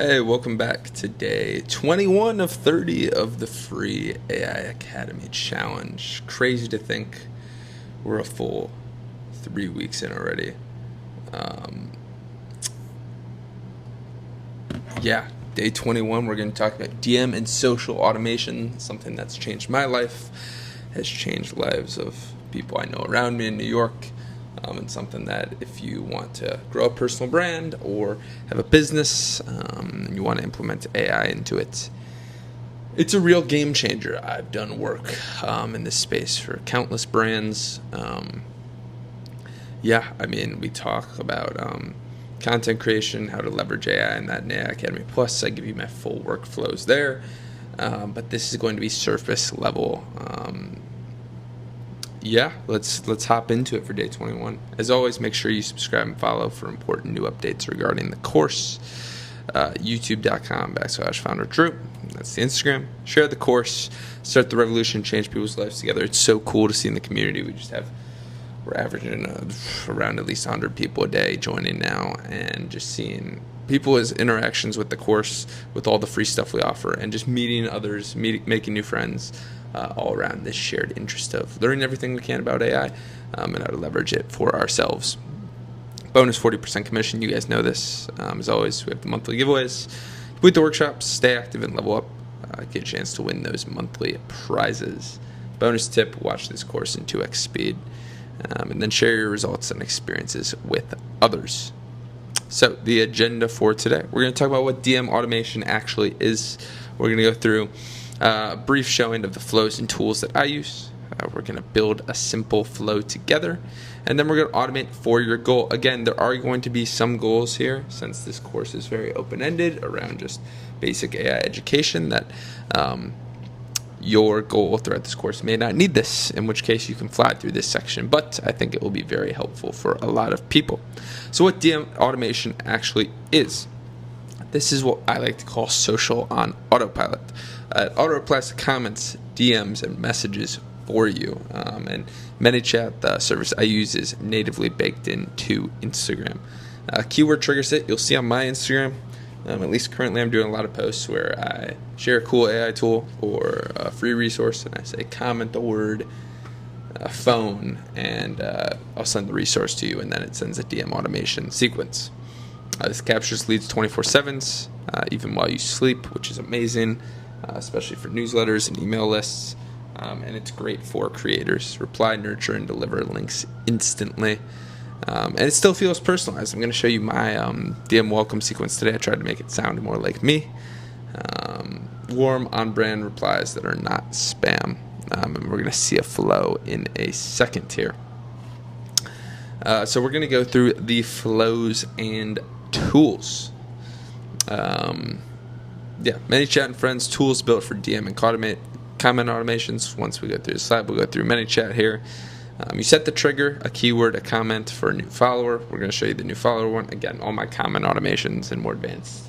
Hey, welcome back to day 21 of 30 of the free AI Academy Challenge. Crazy to think we're a full 3 weeks in already. Um, yeah, day 21, we're going to talk about DM and social automation, something that's changed my life, has changed lives of people I know around me in New York. And something that if you want to grow a personal brand or have a business and you want to implement AI into it, it's a real game changer. I've done work in this space for countless brands. We talk about content creation, how to leverage AI in that in AI Academy Plus. I give you my full workflows there, but this is going to be surface level. Let's hop into it for day 21. As always, make sure you subscribe and follow for important new updates regarding the course. YouTube.com/FounderDrew. That's the Instagram. Share the course. Start the revolution. Change people's lives together. It's so cool to see in the community. We're averaging around at least 100 people a day joining now, and just seeing people's interactions with the course, with all the free stuff we offer, and just meeting others, making new friends. All around this shared interest of learning everything we can about AI and how to leverage it for ourselves. Bonus 40% commission. You guys know this. As always, we have the monthly giveaways. Complete the workshops, stay active and level up. Get a chance to win those monthly prizes. Bonus tip, watch this course in 2x speed. And then share your results and experiences with others. So the agenda for today, we're going to talk about what DM automation actually is. We're going to go through a brief showing of the flows and tools that I use. We're going to build a simple flow together, and then we're going to automate for your goal. Again, there are going to be some goals here, since this course is very open-ended around just basic AI education, that your goal throughout this course may not need this, in which case you can fly through this section, but I think it will be very helpful for a lot of people. So what DM automation actually is. This is what I like to call social on autopilot. It auto-replies to comments, DMs, and messages for you. And ManyChat, the service I use, is natively baked into Instagram. Keyword triggers it. You'll see on my Instagram, at least currently, I'm doing a lot of posts where I share a cool AI tool or a free resource, and I say comment the word phone, and I'll send the resource to you, and then it sends a DM automation sequence. This captures leads 24/7, even while you sleep, which is amazing, especially for newsletters and email lists. And it's great for creators. Reply, nurture, and deliver links instantly. And it still feels personalized. I'm going to show you my DM welcome sequence today. I tried to make it sound more like me. Warm, on-brand replies that are not spam. And we're going to see a flow in a second here. So we're going to go through the flows and tools. ManyChat and Friends tools built for DM and comment automations. Once we go through the slide, we'll go through ManyChat here. You set the trigger, a keyword, a comment for a new follower. We're going to show you the new follower one. Again, all my comment automations and more advanced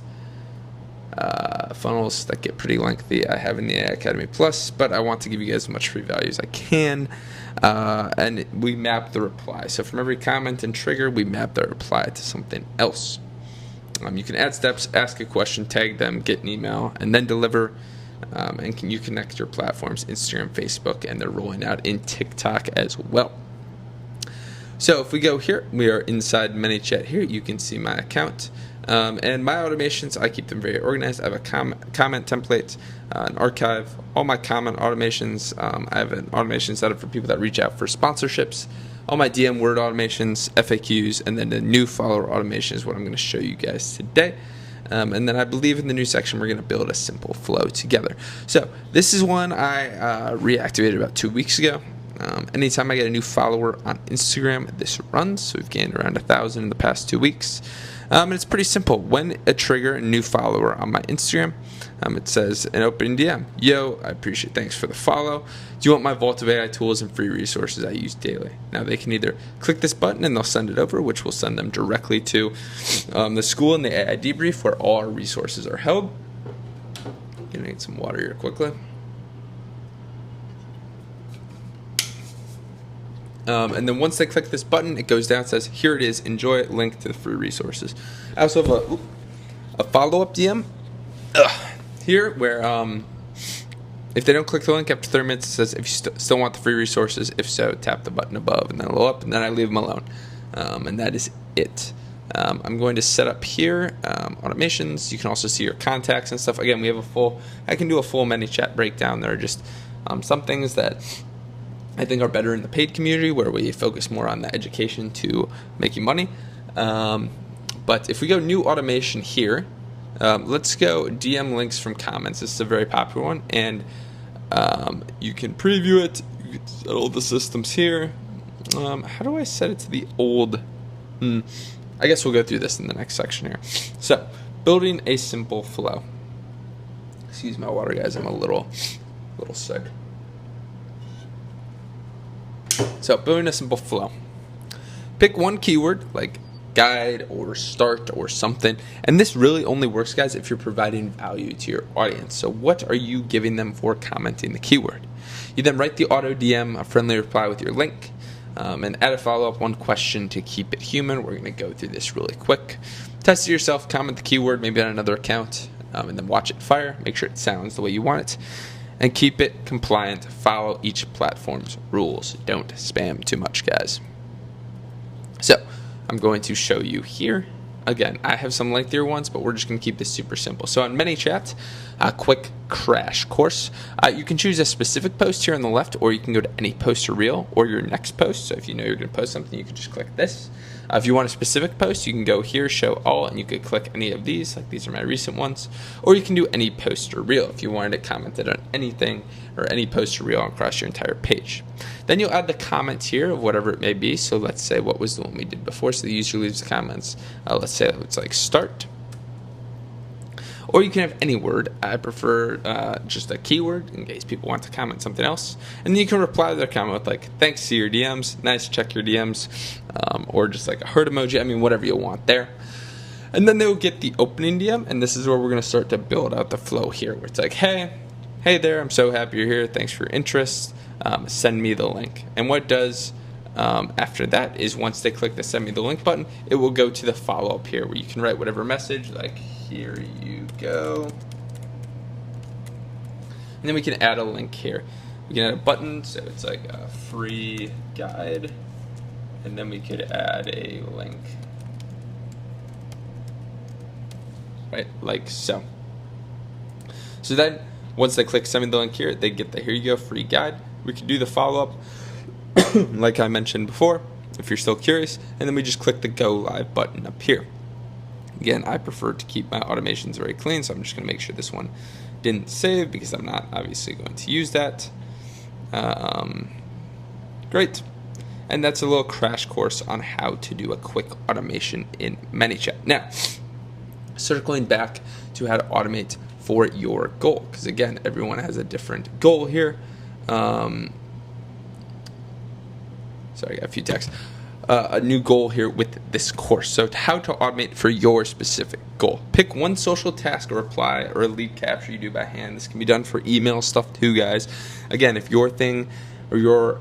funnels that get pretty lengthy I have in the AI Academy Plus, but I want to give you guys as much free value as I can. And we map the reply. So from every comment and trigger, we map the reply to something else. You can add steps, ask a question, tag them, get an email, and then deliver. And you connect your platforms, Instagram, Facebook, and they're rolling out in TikTok as well. So if we go here, we are inside ManyChat here. You can see my account. And my automations, I keep them very organized. I have a comment template, an archive, all my comment automations. I have an automation set up for people that reach out for sponsorships. All my DM word automations, FAQs, and then the new follower automation is what I'm going to show you guys today. And then I believe in the new section, we're going to build a simple flow together. So this is one I reactivated about 2 weeks ago. Anytime I get a new follower on Instagram, this runs. So we've gained around 1,000 in the past 2 weeks. And it's pretty simple. When I trigger a new follower on my Instagram, it says an open DM. Yo, I appreciate, thanks for the follow. Do you want my vault of AI tools and free resources I use daily? Now they can either click this button and they'll send it over, which will send them directly to the school and the AI debrief where all our resources are held. Gonna need some water here quickly. And then once they click this button, it goes down and says, here it is, enjoy it, link to the free resources. I also have A follow-up DM here where if they don't click the link after 30 minutes, it says if you still want the free resources. If so, tap the button above, and then it'll up, and then I leave them alone. And that is it. I'm going to set up here automations. You can also see your contacts and stuff. Again, we have I can do a full ManyChat breakdown. There are just some things that I think are better in the paid community where we focus more on the education to making money. But if we go new automation here, let's go DM links from comments. This is a very popular one, and you can preview it. You can set all the systems here. How do I set it to the old? I guess we'll go through this in the next section here. So, building a simple flow. Excuse my water, guys. I'm a little sick. So, building a simple flow. Pick one keyword like guide or start or something, and this really only works, guys, if you're providing value to your audience. So what are you giving them for commenting the keyword? You then write the auto DM a friendly reply with your link, and add a follow-up, one question to keep it human. We're going to go through this really quick. Test it yourself, comment the keyword maybe on another account, and then watch it fire. Make sure it sounds the way you want it, and keep it compliant. Follow each platform's rules. Don't spam too much, guys. So I'm going to show you here. Again, I have some lengthier ones, but we're just going to keep this super simple. So on ManyChat, a quick crash course. You can choose a specific post here on the left, or you can go to any post or reel or your next post. So if you know you're going to post something, you can just click this. If you want a specific post, you can go here, show all, and you could click any of these, like these are my recent ones. Or you can do any post or reel if you wanted to comment it on anything or any post or reel across your entire page. Then you'll add the comments here of whatever it may be. So let's say what was the one we did before. So the user leaves the comments. Let's say it's like start. Or you can have any word. I prefer just a keyword in case people want to comment something else. And then you can reply to their comment with like, thanks to your DMs, nice, check your DMs, or just like a heart emoji. I mean, whatever you want there. And then they'll get the opening DM, and this is where we're going to start to build out the flow here, where it's like, hey there, I'm so happy you're here. Thanks for your interest. Send me the link. And what it does after that is once they click the send me the link button, it will go to the follow-up here where you can write whatever message, like here you go. And then we can add a link here. We can add a button, so it's like a free guide. And then we could add a link. Right, like so. So then once they click send me the link here, they get the here you go free guide. We can do the follow-up like I mentioned before, if you're still curious, and then we just click the go live button up here. Again, I prefer to keep my automations very clean, so I'm just going to make sure this one didn't save because I'm not obviously going to use that. Great. And that's a little crash course on how to do a quick automation in ManyChat. Now, circling back to how to automate for your goal, because again, everyone has a different goal here. Sorry, I got a few texts. A new goal here with this course. So how to automate for your specific goal. Pick one social task or reply or a lead capture you do by hand. This can be done for email stuff too, guys. Again, if your thing or your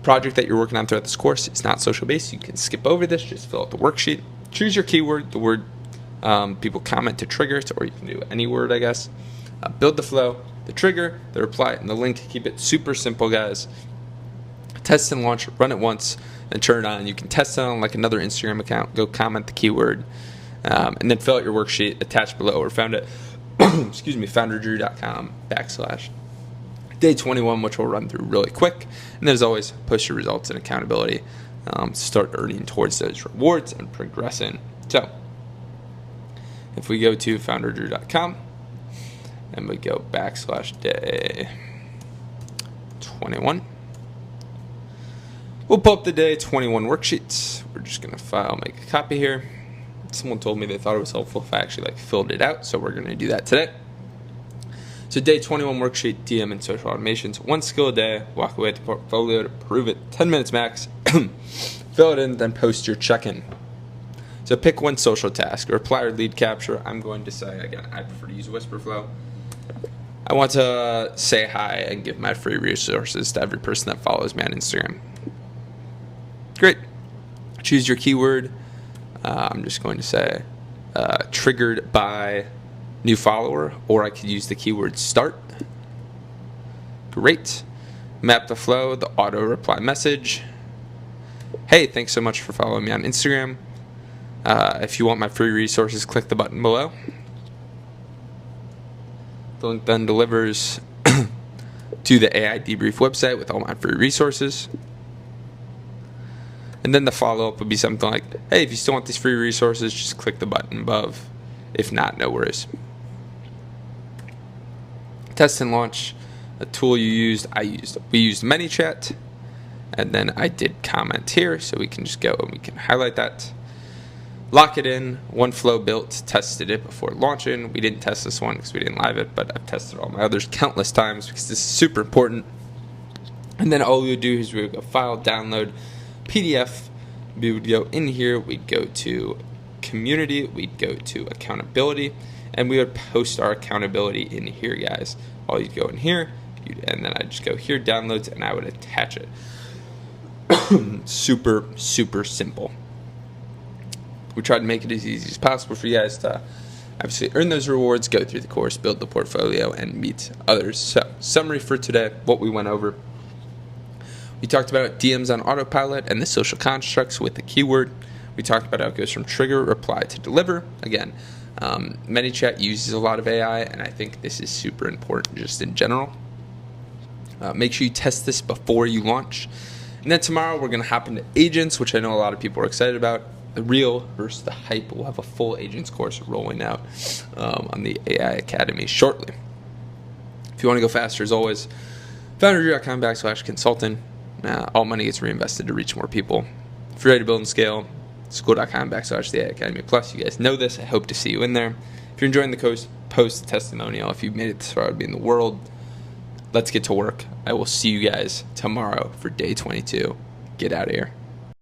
project that you're working on throughout this course is not social based, you can skip over this, just fill out the worksheet. Choose your keyword, the word people comment to trigger it, or you can do any word, I guess. Build the flow, the trigger, the reply, and the link. Keep it super simple, guys. Test and launch, run it once, then turn it on. You can test it on like another Instagram account. Go comment the keyword, and then fill out your worksheet attached below, or found it, excuse me, founderdrew.com/day 21, which we'll run through really quick. And as always, post your results and accountability to start earning towards those rewards and progressing. So if we go to founderdrew.com and we go /day 21, we'll pull up the day 21 worksheets. We're just going to file, make a copy here. Someone told me they thought it was helpful if I actually filled it out, so we're going to do that today. So day 21 worksheet, DM and social automations. One skill a day, walk away with the portfolio to prove it, 10 minutes max. Fill it in, then post your check-in. So pick one social task, reply or lead capture. I'm going to say, again, I prefer to use Whisperflow. I want to say hi and give my free resources to every person that follows me on Instagram. Great. Choose your keyword. I'm just going to say triggered by new follower, or I could use the keyword start. Great. Map the flow, the auto reply message. Hey, thanks so much for following me on Instagram. If you want my free resources, click the button below. The link then delivers to the AI Debrief website with all my free resources. And then the follow-up would be something like, hey, if you still want these free resources, just click the button above. If not, no worries. Test and launch, a tool you used, we used ManyChat, and then I did comment here, so we can just go and we can highlight that. Lock it in, one flow built, tested it before launching. We didn't test this one because we didn't live it, but I've tested all my others countless times because this is super important. And then all we would do is we would go file, download, PDF. We would go in here, we'd go to community, we'd go to accountability, and we would post our accountability in here, guys. All you'd go in here, and then I'd just go here, downloads, and I would attach it. Super, super simple. We tried to make it as easy as possible for you guys to obviously earn those rewards, go through the course, build the portfolio, and meet others. So, summary for today, what we went over. We talked about DMs on autopilot and the social constructs with the keyword. We talked about how it goes from trigger, reply to deliver. Again, ManyChat uses a lot of AI, and I think this is super important just in general. Make sure you test this before you launch. And then tomorrow we're going to hop into agents, which I know a lot of people are excited about. The real versus the hype. We'll have a full agents course rolling out on the AI Academy shortly. If you want to go faster, as always, foundry.com/consultant. All money gets reinvested to reach more people. If you're ready to build and scale, school.com/the AI Academy Plus. You guys know this. I hope to see you in there. If you're enjoying the course, post a testimonial. If you've made it this far, it would be in the world. Let's get to work. I will see you guys tomorrow for day 22. Get out of here.